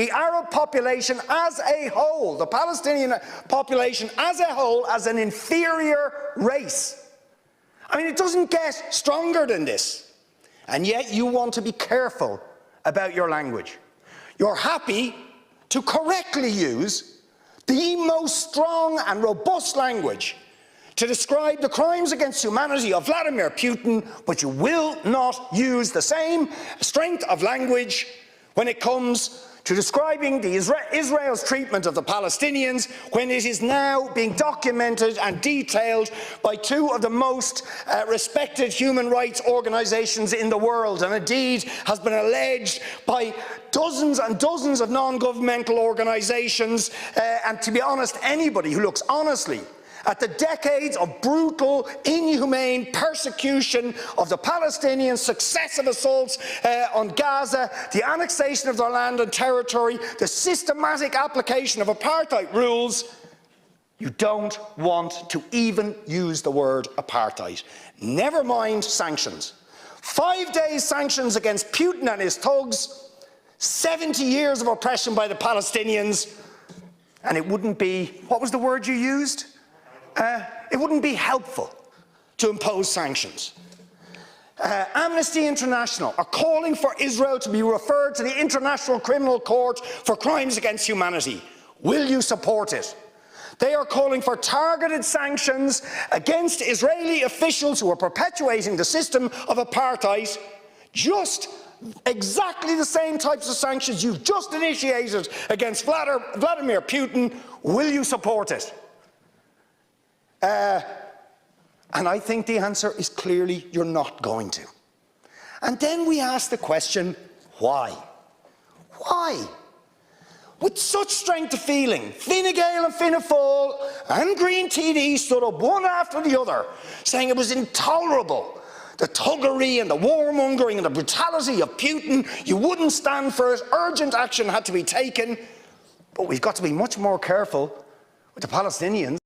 the Arab population as a whole, the Palestinian population as a whole, as an inferior race. I mean, it doesn't get stronger than this. And yet you want to be careful about your language. You're happy to correctly use the most strong and robust language to describe the crimes against humanity of Vladimir Putin, but you will not use the same strength of language when it comes to describing Israel's treatment of the Palestinians, when it is now being documented and detailed by two of the most respected human rights organisations in the world, and indeed has been alleged by dozens and dozens of non-governmental organisations, and to be honest, anybody who looks honestly at the decades of brutal, inhumane persecution of the Palestinians, successive assaults on Gaza, the annexation of their land and territory, the systematic application of apartheid rules, you don't want to even use the word apartheid. Never mind sanctions. 5 days sanctions against Putin and his thugs, 70 years of oppression by the Palestinians, and it wouldn't be, what was the word you used? It wouldn't be helpful to impose sanctions. Amnesty International are calling for Israel to be referred to the International Criminal Court for crimes against humanity. Will you support it? They are calling for targeted sanctions against Israeli officials who are perpetuating the system of apartheid, just exactly the same types of sanctions you've just initiated against Vladimir Putin. Will you support it? And I think the answer is clearly you're not going to. And then we ask the question, why? Why? With such strength of feeling, Fine Gael and Fianna Fáil and Green TD stood up one after the other, saying it was intolerable, the thuggery and the warmongering and the brutality of Putin. You wouldn't stand for it. Urgent action had to be taken. But we've got to be much more careful with the Palestinians.